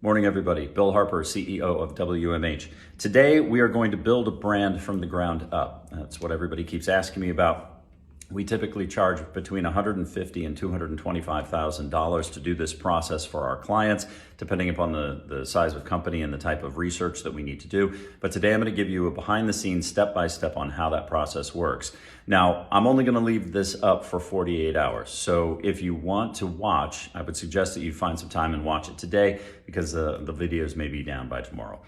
Morning, everybody. Bill Harper, CEO of WMH. Today, we are going to build a brand from the ground up. That's what everybody keeps asking me about. We typically charge between $150,000 and $225,000 to do this process for our clients, depending upon the size of company and the type of research that we need to do. But today I'm going to give you a behind-the-scenes, step-by-step on how that process works. Now, I'm only going to leave this up for 48 hours. So if you want to watch, I would suggest that you find some time and watch it today because the videos may be down by tomorrow.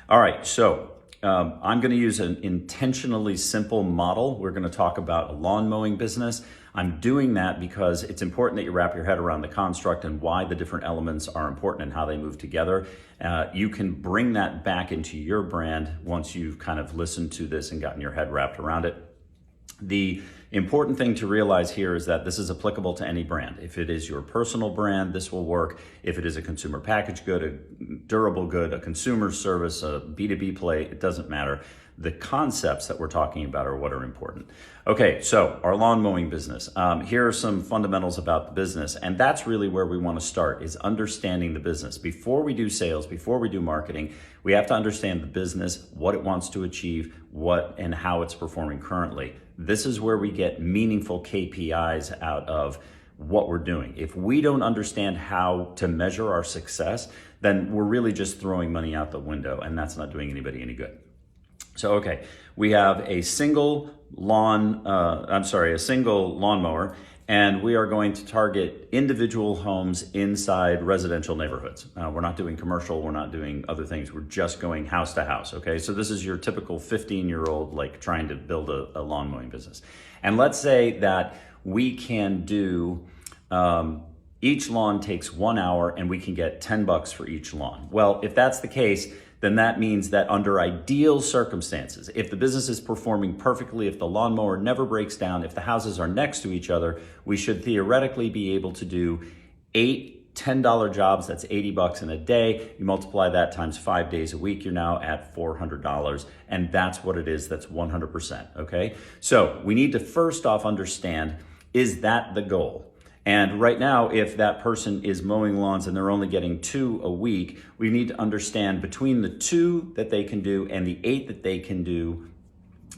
All right, so I'm going to use an intentionally simple model. We're going to talk about a lawn mowing business. I'm doing that because it's important that you wrap your head around the construct and why the different elements are important and how they move together. You can bring that back into your brand once you've kind of listened to this and gotten your head wrapped around it. The important thing to realize here is that this is applicable to any brand. If it is your personal brand, this will work. If it is a consumer packaged good, a durable good, a consumer service, a B2B play, it doesn't matter. The concepts that we're talking about are what are important. Okay, so our lawn mowing business. Here are some fundamentals about the business, and that's really where we want to start, is understanding the business. Before we do sales, before we do marketing, we have to understand the business, what it wants to achieve, what and how it's performing currently. This is where we get meaningful KPIs out of what we're doing. If we don't understand how to measure our success, then we're really just throwing money out the window, and that's not doing anybody any good. So, okay, we have a single lawnmower, and we are going to target individual homes inside residential neighborhoods. We're not doing commercial, we're not doing other things, we're just going house to house, okay? So this is your typical 15-year-old like trying to build a lawn mowing business. And let's say that we can do, each lawn takes 1 hour and we can get $10 for each lawn. Well, if that's the case, then that means that under ideal circumstances, if the business is performing perfectly, if the lawnmower never breaks down, if the houses are next to each other, we should theoretically be able to do 8 $10 jobs. That's $80 in a day. You multiply that times 5 days a week, you're now at $400. And that's what it is. That's 100%. Okay. So we need to first off understand, is that the goal? And right now, if that person is mowing lawns and they're only getting 2 a week, we need to understand between the 2 that they can do and the 8 that they can do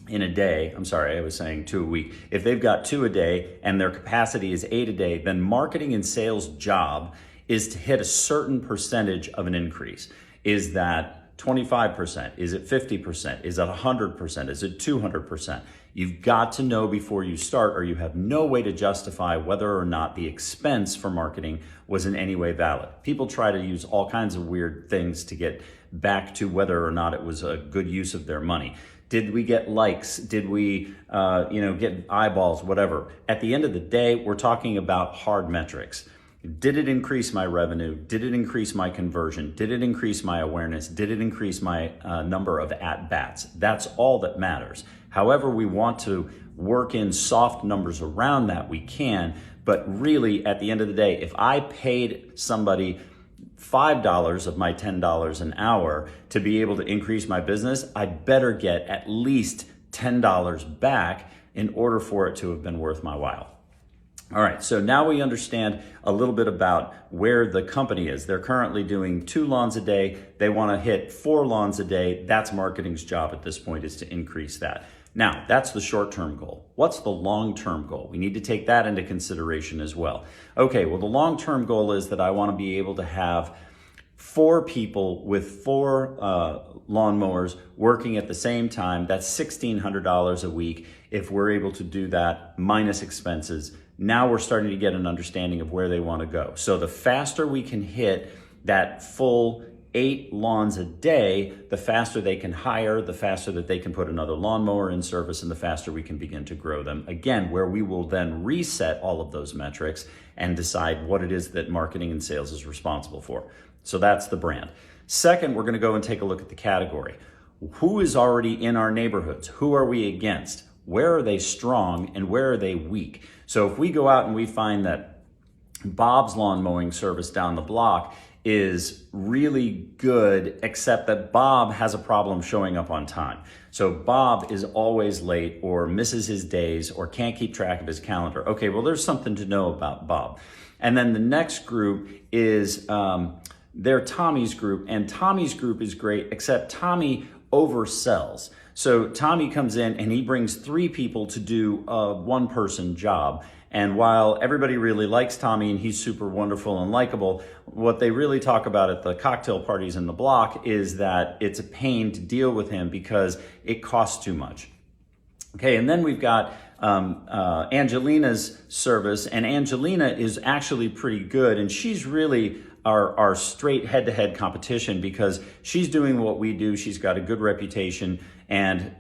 in a day. I'm sorry, I was saying 2 a week. If they've got 2 a day and their capacity is 8 a day, then marketing and sales job is to hit a certain percentage of an increase. Is that 25%? Is it 50%? Is it 100%? Is it 200%? You've got to know before you start, or you have no way to justify whether or not the expense for marketing was in any way valid. People try to use all kinds of weird things to get back to whether or not it was a good use of their money. Did we get likes? Did we get eyeballs, whatever? At the end of the day, we're talking about hard metrics. Did it increase my revenue? Did it increase my conversion? Did it increase my awareness? Did it increase my number of at-bats? That's all that matters. However we want to work in soft numbers around that, we can. But really, at the end of the day, if I paid somebody $5 of my $10 an hour to be able to increase my business, I better get at least $10 back in order for it to have been worth my while. All right, so now we understand a little bit about where the company is. They're currently doing 2 lawns a day. They want to hit 4 lawns a day. That's marketing's job at this point, is to increase that. Now, that's the short-term goal. What's the long-term goal? We need to take that into consideration as well. Okay, well, the long-term goal is that I want to be able to have 4 people with 4 lawnmowers working at the same time. That's $1,600 a week if we're able to do that minus expenses. Now we're starting to get an understanding of where they want to go. So the faster we can hit that full 8 lawns a day, the faster they can hire, the faster that they can put another lawnmower in service, and the faster we can begin to grow them. Again, where we will then reset all of those metrics and decide what it is that marketing and sales is responsible for. So that's the brand. Second, we're going to go and take a look at the category. Who is already in our neighborhoods? Who are we against? Where are they strong and where are they weak? So if we go out and we find that Bob's lawn mowing service down the block is really good, except that Bob has a problem showing up on time. So Bob is always late or misses his days or can't keep track of his calendar. Okay, well, there's something to know about Bob. And then the next group is they're Tommy's group, and Tommy's group is great, except Tommy oversells. So Tommy comes in and he brings 3 people to do a 1-person job. And while everybody really likes Tommy and he's super wonderful and likable, what they really talk about at the cocktail parties in the block is that it's a pain to deal with him because it costs too much. Okay, and then we've got Angelina's service, and Angelina is actually pretty good, and she's really our straight head-to-head competition because she's doing what we do. She's got a good reputation, and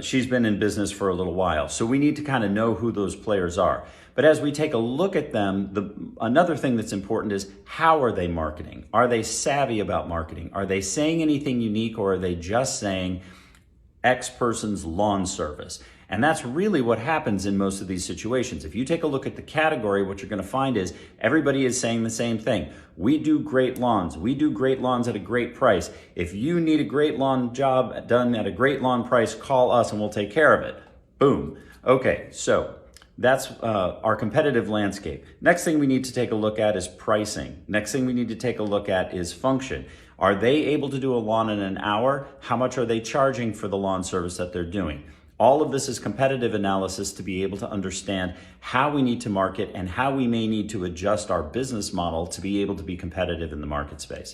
she's been in business for a little while. So we need to kind of know who those players are. But as we take a look at them, another thing that's important is how are they marketing? Are they savvy about marketing? Are they saying anything unique, or are they just saying X person's lawn service? And that's really what happens in most of these situations. If you take a look at the category, what you're going to find is everybody is saying the same thing. We do great lawns. We do great lawns at a great price. If you need a great lawn job done at a great lawn price, call us and we'll take care of it. Boom. Okay, so that's our competitive landscape. Next thing we need to take a look at is pricing. Next thing we need to take a look at is function. Are they able to do a lawn in an hour? How much are they charging for the lawn service that they're doing? All of this is competitive analysis to be able to understand how we need to market and how we may need to adjust our business model to be able to be competitive in the market space.